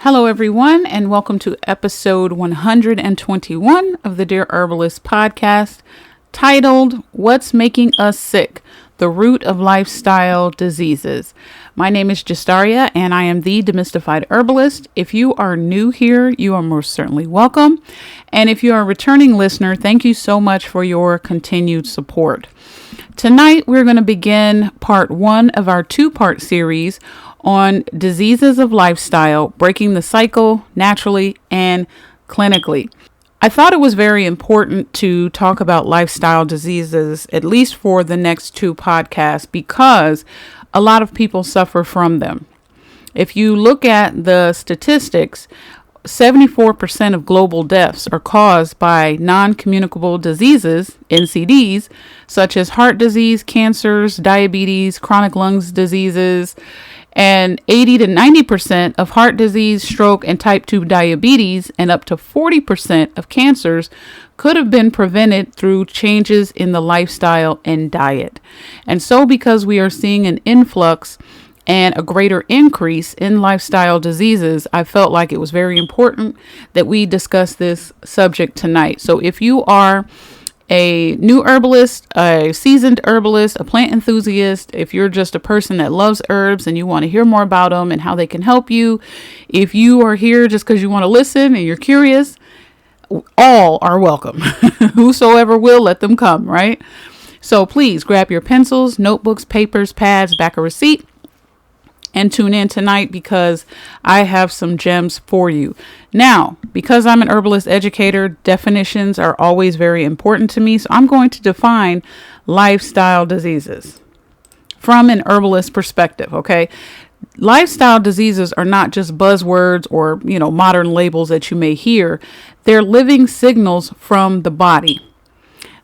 Hello, everyone, and welcome to episode 121 of the Dear Herbalist podcast, titled, What's Making Us Sick? The Root of Lifestyle Diseases. My name is Justaria, and I am the Demystified Herbalist. If you are new here, you are most certainly welcome. And if you are a returning listener, thank you so much for your continued support. Tonight, we're going to begin part one of our two-part series on diseases of lifestyle, breaking the cycle naturally and clinically. I thought it was very important to talk about lifestyle diseases, at least for the next two podcasts, because a lot of people suffer from them. If you look at the statistics, 74% of global deaths are caused by non-communicable diseases, NCDs, such as heart disease, cancers, diabetes, chronic lungs diseases, and 80 to 90% of heart disease, stroke, and type 2 diabetes, and up to 40% of cancers could have been prevented through changes in the lifestyle and diet. And so because we are seeing an influx and a greater increase in lifestyle diseases, I felt like it was very important that we discuss this subject tonight. So if you are a new herbalist, a seasoned herbalist, a plant enthusiast, if you're just a person that loves herbs and you want to hear more about them and how they can help you, if you are here just because you want to listen and you're curious, all are welcome. Whosoever will, let them come, right? So please grab your pencils, notebooks, papers, pads, back a receipt, and tune in tonight because I have some gems for you. Now, because I'm an herbalist educator, definitions are always very important to me. So I'm going to define lifestyle diseases from an herbalist perspective. Okay. Lifestyle diseases are not just buzzwords or, modern labels that you may hear. They're living signals from the body.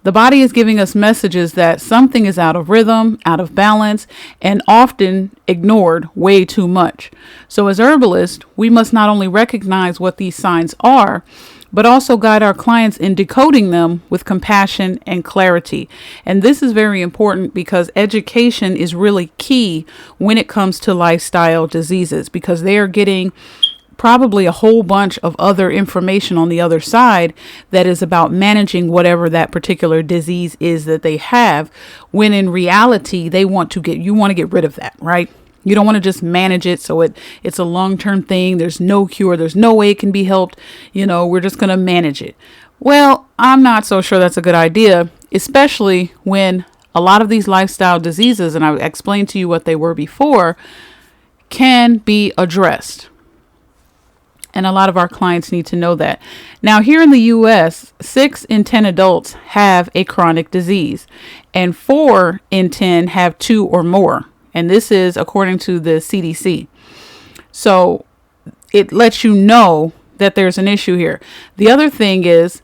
The body is giving us messages that something is out of rhythm, out of balance, and often ignored way too much. So as herbalists, we must not only recognize what these signs are, but also guide our clients in decoding them with compassion and clarity. And this is very important because education is really key when it comes to lifestyle diseases, because they are getting probably a whole bunch of other information on the other side that is about managing whatever that particular disease is that they have, when in reality you want to get rid of that, right? You don't want to just manage it so it's a long-term thing. There's no cure. There's no way it can be helped. We're just going to manage it. Well, I'm not so sure that's a good idea, especially when a lot of these lifestyle diseases, and I explained to you what they were before, can be addressed. And a lot of our clients need to know that. Now, here in the U.S., 6 in 10 adults have a chronic disease, and 4 in 10 have 2 or more. And this is according to the CDC. So it lets you know that there's an issue here. The other thing is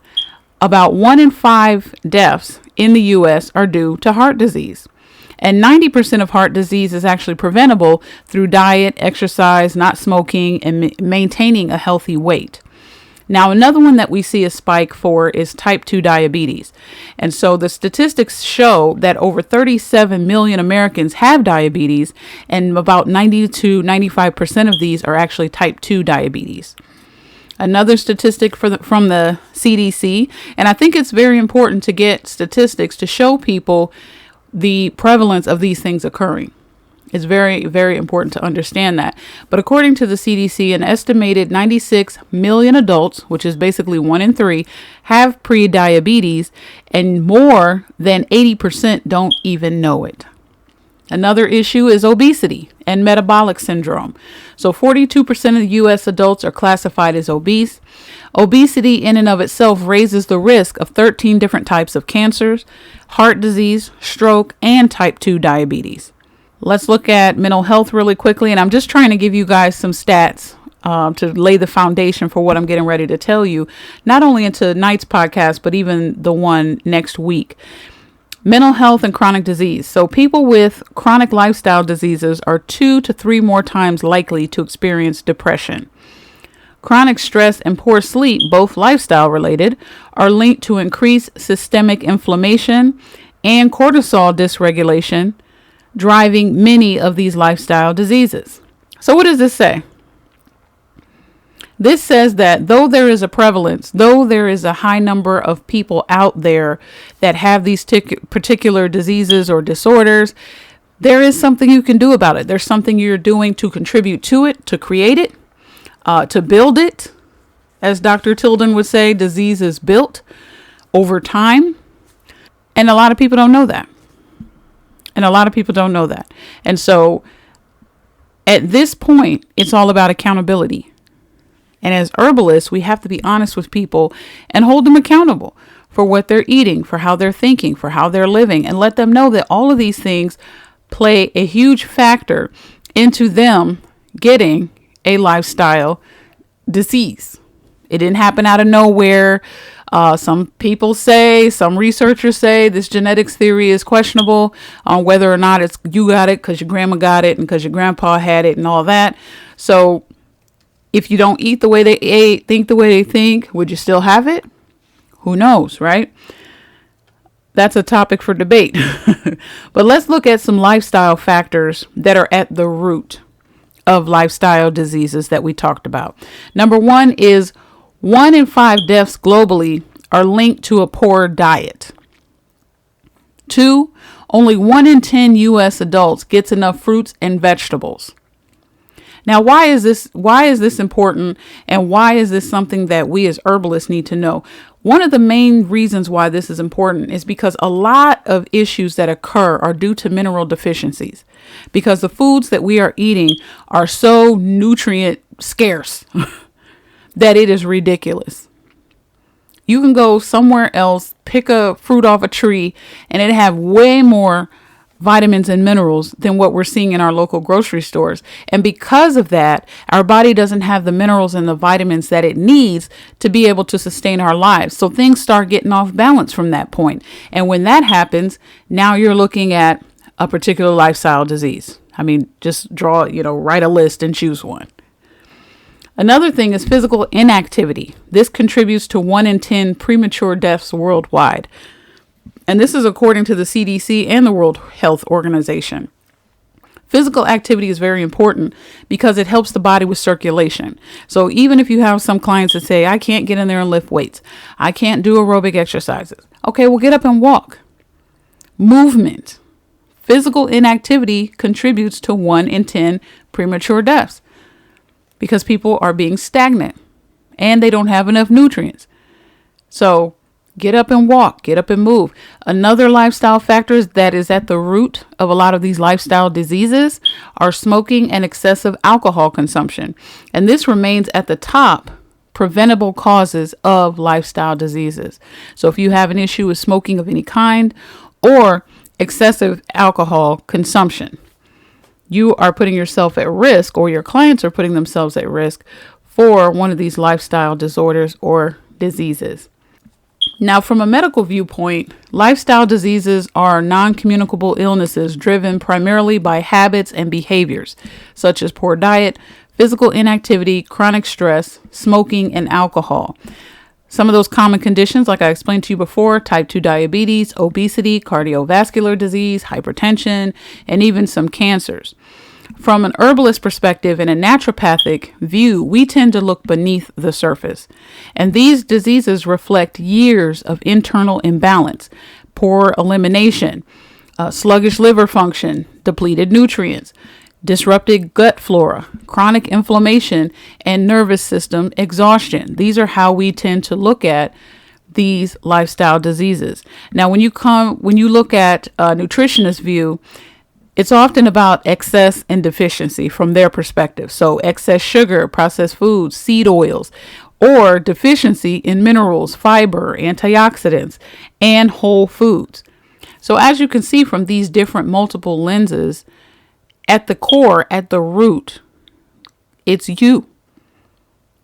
about 1 in 5 deaths in the U.S. are due to heart disease. And 90% of heart disease is actually preventable through diet, exercise, not smoking, and maintaining a healthy weight. Now, another one that we see a spike for is type 2 diabetes. And so the statistics show that over 37 million Americans have diabetes, and about 90 to 95% of these are actually type 2 diabetes. Another statistic from the CDC, and I think it's very important to get statistics to show people the prevalence of these things occurring. It's very, very important to understand that. But according to the CDC, an estimated 96 million adults, which is basically 1 in 3, have pre-diabetes, and more than 80% don't even know it. Another issue is obesity and metabolic syndrome. So 42% of U.S. adults are classified as obese. Obesity in and of itself raises the risk of 13 different types of cancers, heart disease, stroke, and type 2 diabetes. Let's look at mental health really quickly. And I'm just trying to give you guys some stats to lay the foundation for what I'm getting ready to tell you, not only in tonight's podcast, but even the one next week. Mental health and chronic disease. So people with chronic lifestyle diseases are 2 to 3 more times likely to experience depression. Chronic stress and poor sleep, both lifestyle related, are linked to increased systemic inflammation and cortisol dysregulation, driving many of these lifestyle diseases. So what does this say? This says that though there is a prevalence, though there is a high number of people out there that have these particular diseases or disorders, there is something you can do about it. There's something you're doing to contribute to it, to create it, to build it. As Dr. Tilden would say, disease is built over time. And a lot of people don't know that. And so at this point, it's all about accountability. And as herbalists, we have to be honest with people and hold them accountable for what they're eating, for how they're thinking, for how they're living, and let them know that all of these things play a huge factor into them getting a lifestyle disease. It didn't happen out of nowhere. Some people say, some researchers say this genetics theory is questionable on whether or not it's you got it because your grandma got it and because your grandpa had it and all that. So if you don't eat the way they ate, think the way they think, would you still have it? Who knows, right? That's a topic for debate. But let's look at some lifestyle factors that are at the root of lifestyle diseases that we talked about. Number one is 1 in 5 deaths globally are linked to a poor diet. 2, only 1 in 10 U.S. adults gets enough fruits and vegetables. Now, why is this important, and why is this something that we as herbalists need to know? One of the main reasons why this is important is because a lot of issues that occur are due to mineral deficiencies, because the foods that we are eating are so nutrient scarce that it is ridiculous. You can go somewhere else, pick a fruit off a tree, and it have way more vitamins and minerals than what we're seeing in our local grocery stores. And because of that, our body doesn't have the minerals and the vitamins that it needs to be able to sustain our lives. So things start getting off balance from that point. And when that happens, now you're looking at a particular lifestyle disease. I mean, just write a list and choose one. Another thing is physical inactivity. This contributes to 1 in 10 premature deaths worldwide. And this is according to the CDC and the World Health Organization. Physical activity is very important because it helps the body with circulation. So even if you have some clients that say, I can't get in there and lift weights, I can't do aerobic exercises. Okay, well, get up and walk. Movement. Physical inactivity contributes to 1 in 10 premature deaths because people are being stagnant and they don't have enough nutrients. So get up and walk, get up and move. Another lifestyle factor that is at the root of a lot of these lifestyle diseases are smoking and excessive alcohol consumption. And this remains at the top preventable causes of lifestyle diseases. So if you have an issue with smoking of any kind or excessive alcohol consumption, you are putting yourself at risk, or your clients are putting themselves at risk for one of these lifestyle disorders or diseases. Now, from a medical viewpoint, lifestyle diseases are non-communicable illnesses driven primarily by habits and behaviors, such as poor diet, physical inactivity, chronic stress, smoking, and alcohol. Some of those common conditions, like I explained to you before, type 2 diabetes, obesity, cardiovascular disease, hypertension, and even some cancers. From an herbalist perspective and a naturopathic view, we tend to look beneath the surface. And these diseases reflect years of internal imbalance, poor elimination, sluggish liver function, depleted nutrients, disrupted gut flora, chronic inflammation, and nervous system exhaustion. These are how we tend to look at these lifestyle diseases. Now, when you look at a nutritionist view, it's often about excess and deficiency from their perspective. So excess sugar, processed foods, seed oils, or deficiency in minerals, fiber, antioxidants, and whole foods. So as you can see from these different multiple lenses, at the core, at the root, it's you.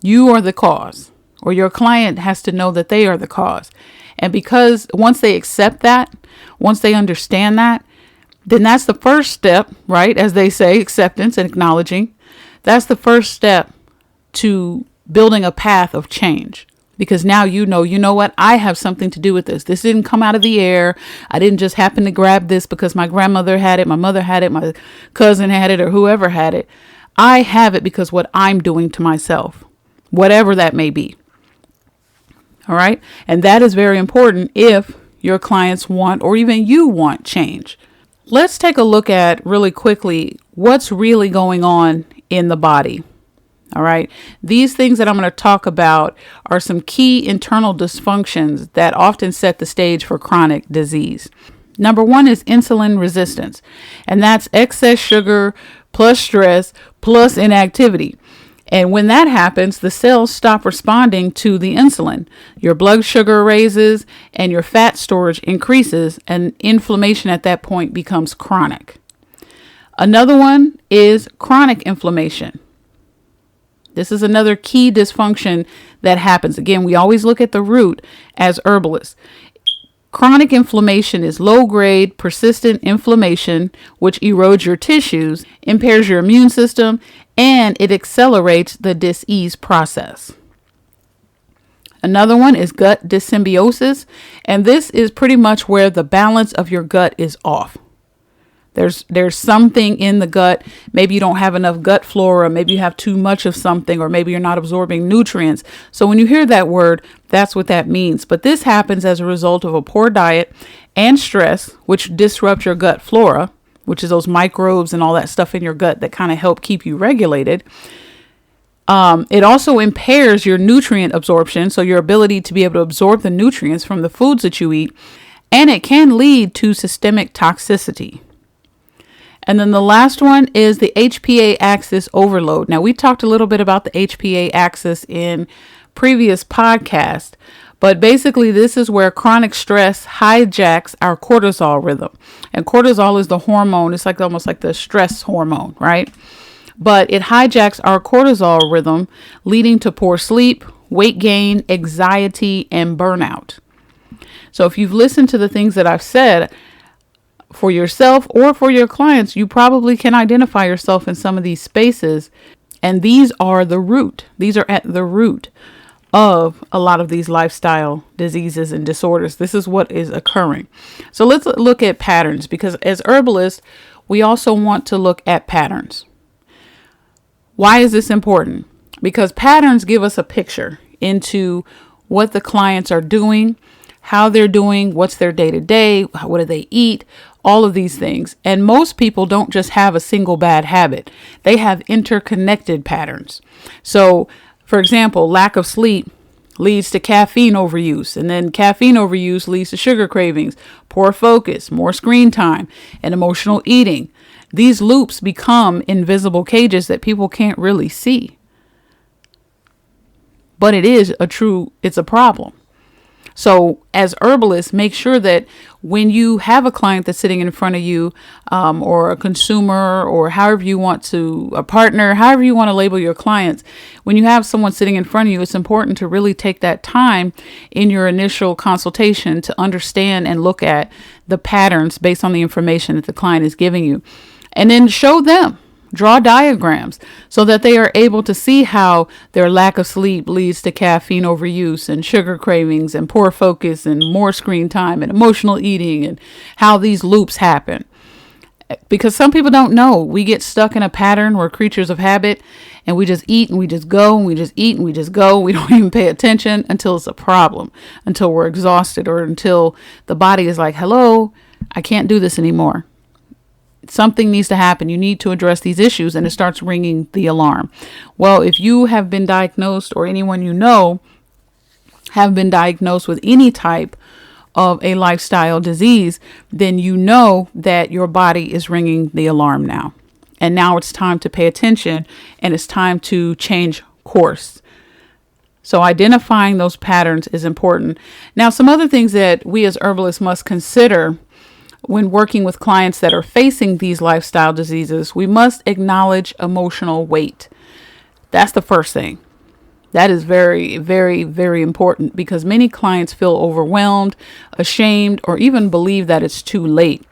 You are the cause, or your client has to know that they are the cause. And because once they accept that, once they understand that, then that's the first step, right? As they say, acceptance and acknowledging. That's the first step to building a path of change. Because now you know what? I have something to do with this. This didn't come out of the air. I didn't just happen to grab this because my grandmother had it, my mother had it, my cousin had it, or whoever had it. I have it because what I'm doing to myself. whatever that may be. All right. And that is very important if your clients want, or even you want, change. Let's take a look at really quickly what's really going on in the body. All right. These things that I'm going to talk about are some key internal dysfunctions that often set the stage for chronic disease. Number one is insulin resistance, and that's excess sugar plus stress plus inactivity. And when that happens, the cells stop responding to the insulin. Your blood sugar raises and your fat storage increases, and inflammation at that point becomes chronic. Another one is chronic inflammation. This is another key dysfunction that happens. Again, we always look at the root as herbalists. Chronic inflammation is low-grade, persistent inflammation, which erodes your tissues, impairs your immune system, and it accelerates the disease process. Another one is gut dyssymbiosis, and this is pretty much where the balance of your gut is off. There's something in the gut. Maybe you don't have enough gut flora. Maybe you have too much of something, or maybe you're not absorbing nutrients. So when you hear that word, that's what that means. But this happens as a result of a poor diet and stress, which disrupt your gut flora, which is those microbes and all that stuff in your gut that kind of help keep you regulated. It also impairs your nutrient absorption, so your ability to be able to absorb the nutrients from the foods that you eat, and it can lead to systemic toxicity. And then the last one is the HPA axis overload. Now, we talked a little bit about the HPA axis in previous podcasts, but basically this is where chronic stress hijacks our cortisol rhythm. And cortisol is the hormone. It's like almost like the stress hormone, right? But it hijacks our cortisol rhythm, leading to poor sleep, weight gain, anxiety, and burnout. So if you've listened to the things that I've said, for yourself or for your clients, you probably can identify yourself in some of these spaces. And these are the root. These are at the root of a lot of these lifestyle diseases and disorders. This is what is occurring. So let's look at patterns, because as herbalists, we also want to look at patterns. Why is this important? Because patterns give us a picture into what the clients are doing, how they're doing, what's their day-to-day, what do they eat, all of these things. And most people don't just have a single bad habit. They have interconnected patterns. So, for example, lack of sleep leads to caffeine overuse, and then caffeine overuse leads to sugar cravings, poor focus, more screen time, and emotional eating. These loops become invisible cages that people can't really see. But it's a problem. So as herbalists, make sure that when you have a client that's sitting in front of you, or a consumer, or however you want to, a partner, however you want to label your clients, when you have someone sitting in front of you, it's important to really take that time in your initial consultation to understand and look at the patterns based on the information that the client is giving you. And then show them. Draw diagrams so that they are able to see how their lack of sleep leads to caffeine overuse and sugar cravings and poor focus and more screen time and emotional eating, and how these loops happen. Because some people don't know. We get stuck in a pattern. We're creatures of habit, and we just eat and we just go and we just eat and we just go. We don't even pay attention until it's a problem, until we're exhausted, or until the body is like, hello, I can't do this anymore. Something needs to happen. You need to address these issues, and it starts ringing the alarm. Well, if you have been diagnosed, or anyone you know have been diagnosed with any type of a lifestyle disease, then you know that your body is ringing the alarm now. And now it's time to pay attention, and it's time to change course. So identifying those patterns is important. Now, some other things that we as herbalists must consider when working with clients that are facing these lifestyle diseases: we must acknowledge emotional weight. That's the first thing. That is very, very, very important, because many clients feel overwhelmed, ashamed, or even believe that it's too late.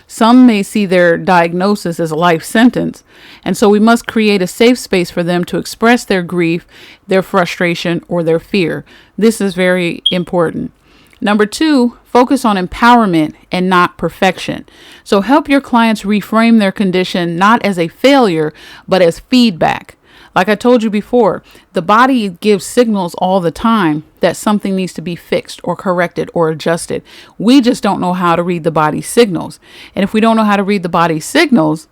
Some may see their diagnosis as a life sentence, and so we must create a safe space for them to express their grief, their frustration, or their fear. This is very important. Number 2, focus on empowerment and not perfection. So help your clients reframe their condition not as a failure, but as feedback. Like I told you before, the body gives signals all the time that something needs to be fixed or corrected or adjusted. We just don't know how to read the body's signals. And if we don't know how to read the body's signals,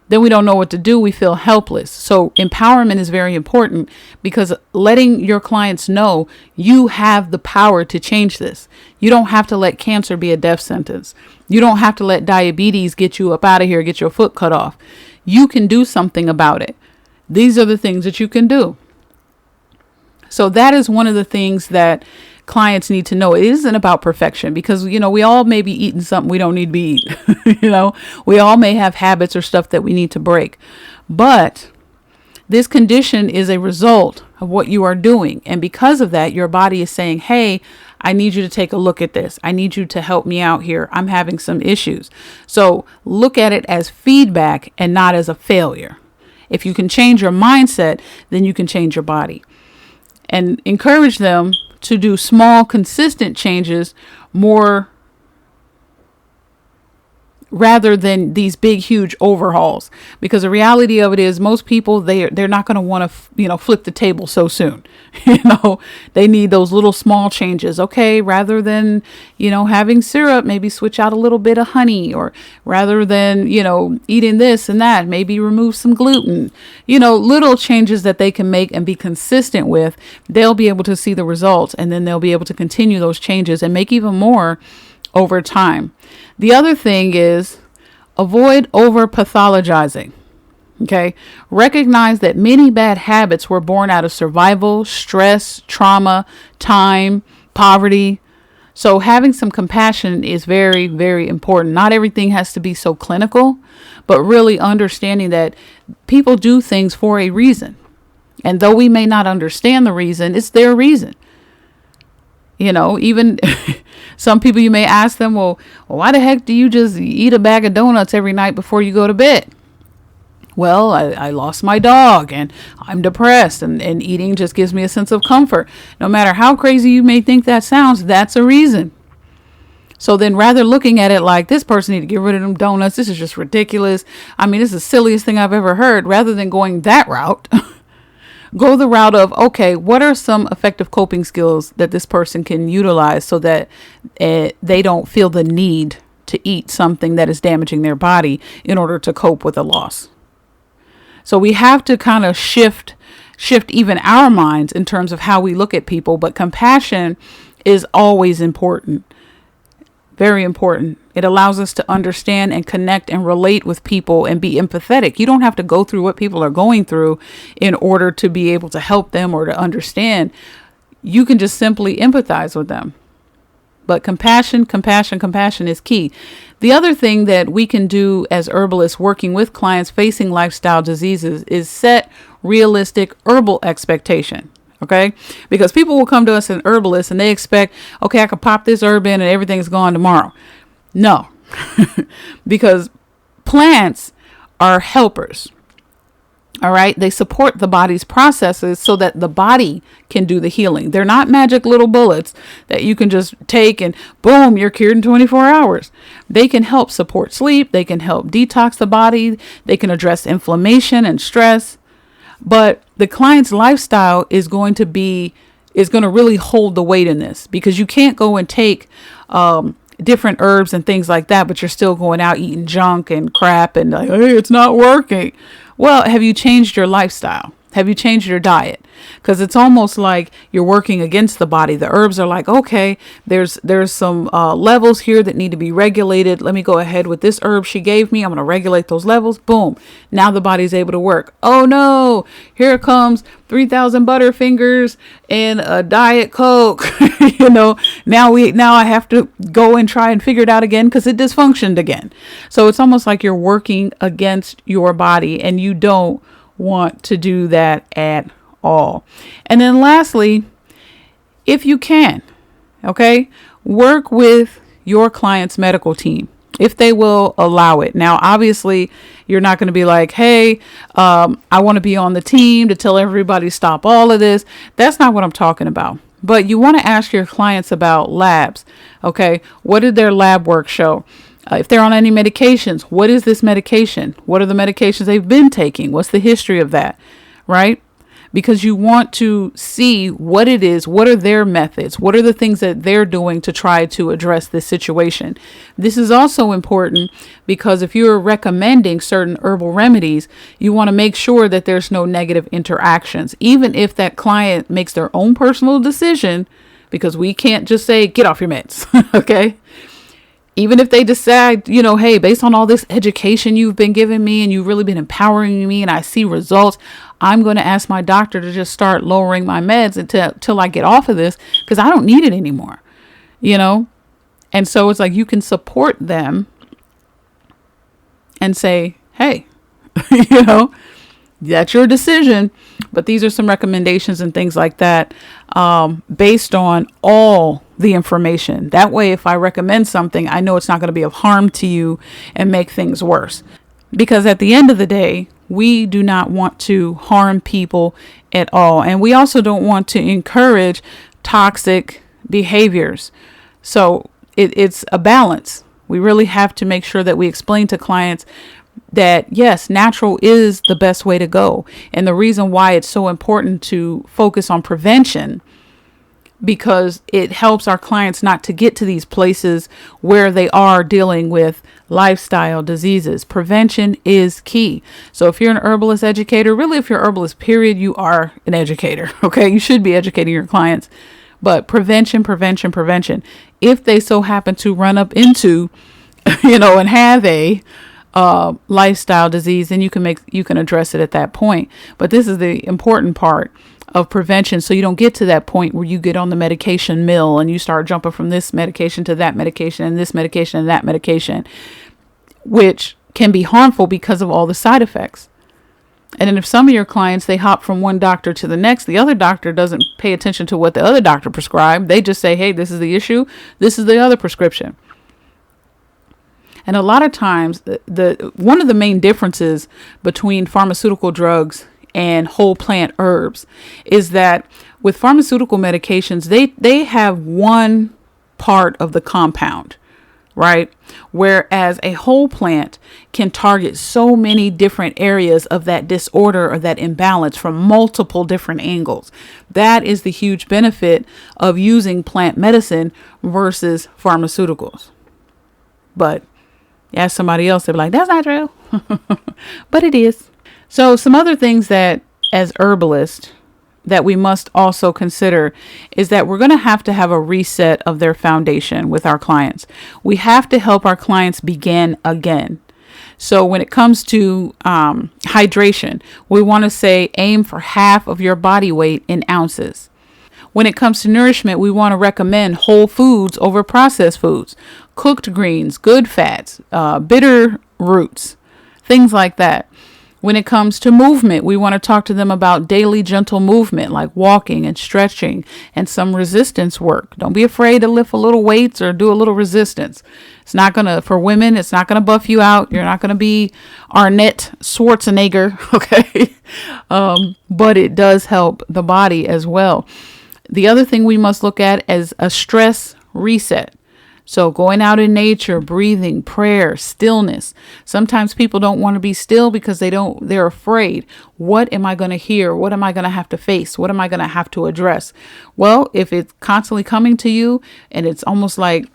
then we don't know what to do. We feel helpless. So empowerment is very important, because letting your clients know you have the power to change this. You don't have to let cancer be a death sentence. You don't have to let diabetes get you up out of here, get your foot cut off. You can do something about it. These are the things that you can do. So that is one of the things that clients need to know. It isn't about perfection, because, we all may be eating something we don't need to be eating. We all may have habits or stuff that we need to break. But this condition is a result of what you are doing. And because of that, your body is saying, hey, I need you to take a look at this. I need you to help me out here. I'm having some issues. So look at it as feedback and not as a failure. If you can change your mindset, then you can change your body. And encourage them to do small, consistent changes more rather than these big, huge overhauls. Because the reality of it is, most people, they're not going to want to, flip the table so soon. They need those little small changes. Okay, rather than, having syrup, maybe switch out a little bit of honey, or rather than, eating this and that, maybe remove some gluten. Little changes that they can make and be consistent with. They'll be able to see the results, and then they'll be able to continue those changes and make even more over time. The other thing is, avoid over pathologizing. Okay. Recognize that many bad habits were born out of survival, stress, trauma, time, poverty. So having some compassion is very, very important. Not everything has to be so clinical, but really understanding that people do things for a reason. And though we may not understand the reason, it's their reason. Even some people, you may ask them, well, why the heck do you just eat a bag of donuts every night before you go to bed? Well, I lost my dog and I'm depressed, and eating just gives me a sense of comfort. No matter how crazy you may think that sounds, that's a reason. So then, rather looking at it like, this person need to get rid of them donuts, this is just ridiculous. I mean, this is the silliest thing I've ever heard. Rather than going that route, go the route of, okay, what are some effective coping skills that this person can utilize so that they don't feel the need to eat something that is damaging their body in order to cope with a loss. So we have to kind of shift even our minds in terms of how we look at people. But compassion is always important. Very important. It allows us to understand and connect and relate with people and be empathetic. You don't have to go through what people are going through in order to be able to help them or to understand. You can just simply empathize with them. But compassion is key. The other thing that we can do as herbalists working with clients facing lifestyle diseases is set realistic herbal expectation. Okay, because people will come to us as herbalists and they expect, okay, I can pop this herb in and everything's gone tomorrow. No, because plants are helpers. All right. They support the body's processes so that the body can do the healing. They're not magic little bullets that you can just take and boom, you're cured in 24 hours. They can help support sleep. They can help detox the body. They can address inflammation and stress. But the client's lifestyle is going to really hold the weight in this, because you can't go and take different herbs and things like that, but you're still going out eating junk and crap and like, hey, it's not working. Well, have you changed your lifestyle? Have you changed your diet? Because it's almost like you're working against the body. The herbs are like, okay, there's some levels here that need to be regulated. Let me go ahead with this herb she gave me. I'm going to regulate those levels. Boom. Now the body's able to work. Oh no, here comes 3,000 Butterfingers and a Diet Coke. Now I have to go and try and figure it out again because it dysfunctioned again. So it's almost like you're working against your body, and you don't want to do that at all. And then lastly, if you can, okay, work with your client's medical team if they will allow it. Now, obviously, you're not going to be like, hey, I want to be on the team to tell everybody stop all of this. That's not what I'm talking about. But you want to ask your clients about labs. Okay, what did their lab work show? If they're on any medications, what is this medication? What are the medications they've been taking? What's the history of that? Right? because you want to see what it is, what are their methods, what are the things that they're doing to try to address this situation. This is also important because if you're recommending certain herbal remedies, you want to make sure that there's no negative interactions, even if that client makes their own personal decision, because we can't just say, get off your meds. Okay. Even if they decide, hey, based on all this education you've been giving me and you've really been empowering me and I see results, I'm going to ask my doctor to just start lowering my meds until I get off of this because I don't need it anymore, And so it's like you can support them and say, hey, that's your decision. But these are some recommendations and things like that based on all the information. That way, if I recommend something, I know it's not going to be of harm to you and make things worse. Because at the end of the day, we do not want to harm people at all. And we also don't want to encourage toxic behaviors. So it's a balance. We really have to make sure that we explain to clients that, yes, natural is the best way to go. And the reason why it's so important to focus on prevention, because it helps our clients not to get to these places where they are dealing with lifestyle diseases. Prevention is key. So if you're an herbalist educator, really if you're herbalist, period, you are an educator. Okay. You should be educating your clients, but prevention. If they so happen to run up into, and have a lifestyle disease, then you can address it at that point. But this is the important part of prevention, so you don't get to that point where you get on the medication mill and you start jumping from this medication to that medication and this medication and that medication, which can be harmful because of all the side effects. And then if some of your clients, they hop from one doctor to the next, the other doctor doesn't pay attention to what the other doctor prescribed. They just say, hey, this is the issue. This is the other prescription. And a lot of times, one of the main differences between pharmaceutical drugs and whole plant herbs is that with pharmaceutical medications, they have one part of the compound, right? Whereas a whole plant can target so many different areas of that disorder or that imbalance from multiple different angles. That is the huge benefit of using plant medicine versus pharmaceuticals. But ask somebody else, they'll be like, that's not true. But it is. So some other things that as herbalists that we must also consider is that we're going to have a reset of their foundation with our clients. We have to help our clients begin again. So when it comes to hydration, we want to say aim for half of your body weight in ounces. When it comes to nourishment, we want to recommend whole foods over processed foods, cooked greens, good fats, bitter roots, things like that. When it comes to movement, we want to talk to them about daily gentle movement like walking and stretching and some resistance work. Don't be afraid to lift a little weights or do a little resistance. It's not going to, for women, it's not going to buff you out. You're not going to be Arnett Schwarzenegger, okay? But it does help the body as well. The other thing we must look at is a stress reset. So going out in nature, breathing, prayer, stillness. Sometimes people don't want to be still because they're afraid. What am I going to hear? What am I going to have to face? What am I going to have to address? Well, if it's constantly coming to you and it's almost like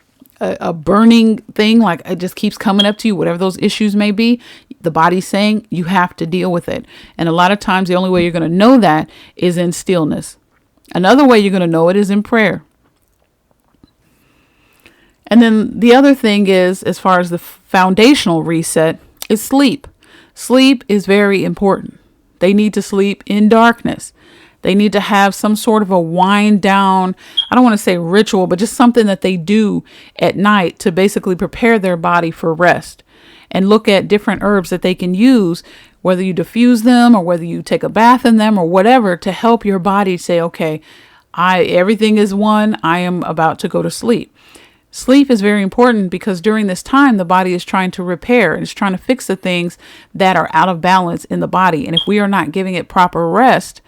a burning thing, like it just keeps coming up to you, whatever those issues may be, the body's saying you have to deal with it. And a lot of times the only way you're going to know that is in stillness. Another way you're going to know it is in prayer. And then the other thing is, as far as the foundational reset, is sleep. Sleep is very important. They need to sleep in darkness. They need to have some sort of a wind down, I don't want to say ritual, but just something that they do at night to basically prepare their body for rest. And look at different herbs that they can use, whether you diffuse them or whether you take a bath in them or whatever, to help your body say, okay, everything is one. I am about to go to sleep. Sleep is very important because during this time, the body is trying to repair and it's trying to fix the things that are out of balance in the body. And if we are not giving it proper rest,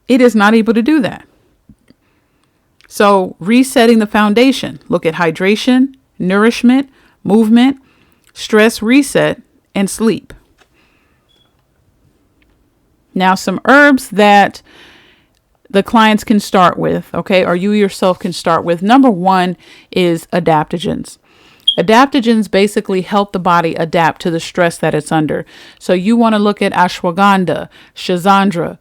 it is not able to do that. So resetting the foundation, look at hydration, nourishment, movement, stress reset, and sleep. Now, some herbs that the clients can start with, okay, or you yourself can start with. Number one is adaptogens. Adaptogens basically help the body adapt to the stress that it's under. So you want to look at ashwagandha, schizandra,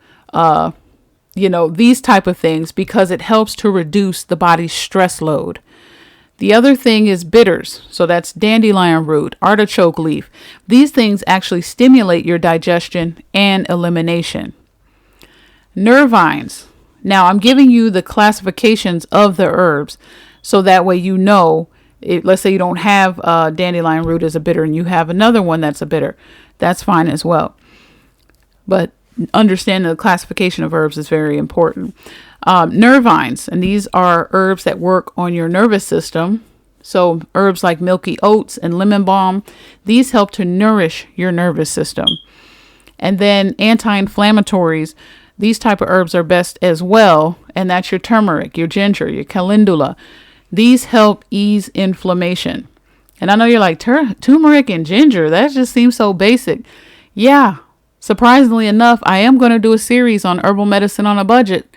these type of things, because it helps to reduce the body's stress load. The other thing is bitters. So that's dandelion root, artichoke leaf. These things actually stimulate your digestion and elimination. Nervines. Now I'm giving you the classifications of the herbs so that way you know. Let's say you don't have dandelion root as a bitter and you have another one that's a bitter. That's fine as well. But understanding the classification of herbs is very important. Nervines, and these are herbs that work on your nervous system. So herbs like milky oats and lemon balm, these help to nourish your nervous system. And then anti-inflammatories, these type of herbs are best as well. And that's your turmeric, your ginger, your calendula. These help ease inflammation. And I know you're like, turmeric and ginger, that just seems so basic. Yeah, surprisingly enough, I am going to do a series on herbal medicine on a budget.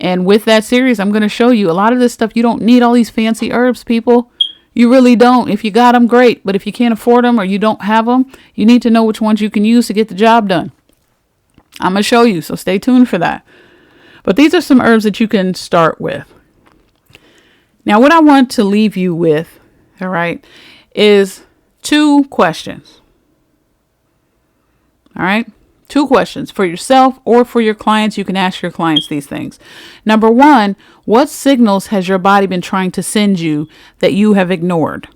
And with that series, I'm going to show you a lot of this stuff. You don't need all these fancy herbs, people. You really don't. If you got them, great. But if you can't afford them or you don't have them, you need to know which ones you can use to get the job done. I'm going to show you, so stay tuned for that. But these are some herbs that you can start with. Now, what I want to leave you with, all right, is 2 questions. All right, 2 questions for yourself or for your clients. You can ask your clients these things. Number 1, what signals has your body been trying to send you that you have ignored?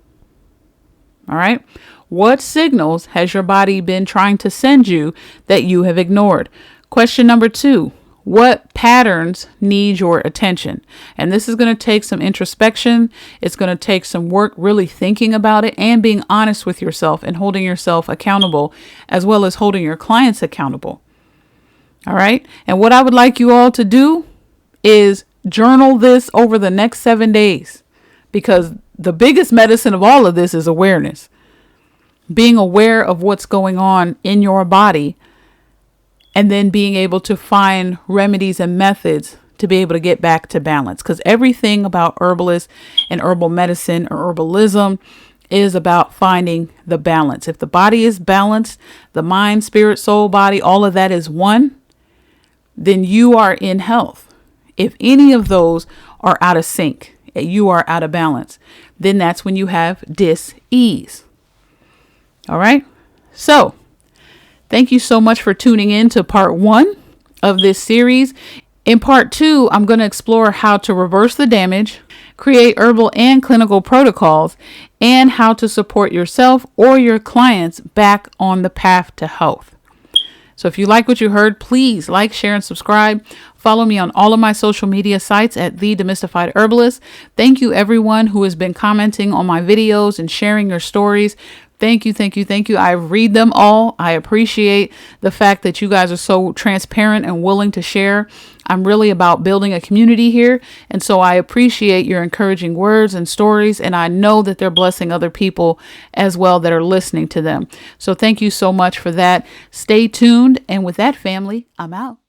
All right, what signals has your body been trying to send you that you have ignored? Question number 2. What patterns need your attention? And this is going to take some introspection. It's going to take some work really thinking about it and being honest with yourself and holding yourself accountable, as well as holding your clients accountable. All right. And what I would like you all to do is journal this over the next 7 days, because the biggest medicine of all of this is awareness. Being aware of what's going on in your body, and then being able to find remedies and methods to be able to get back to balance. Because everything about herbalists and herbal medicine or herbalism is about finding the balance. If the body is balanced, the mind, spirit, soul, body, all of that is one, then you are in health. If any of those are out of sync, you are out of balance, then that's when you have dis-ease. All right. So thank you so much for tuning in to part 1 of this series. In part 2, I'm going to explore how to reverse the damage, create herbal and clinical protocols, and how to support yourself or your clients back on the path to health. So if you like what you heard, please like, share, and subscribe. Follow me on all of my social media sites at The Demystified Herbalist. Thank you everyone who has been commenting on my videos and sharing your stories. Thank you, thank you, thank you. I read them all. I appreciate the fact that you guys are so transparent and willing to share. I'm really about building a community here. And so I appreciate your encouraging words and stories. And I know that they're blessing other people as well that are listening to them. So thank you so much for that. Stay tuned. And with that, family, I'm out.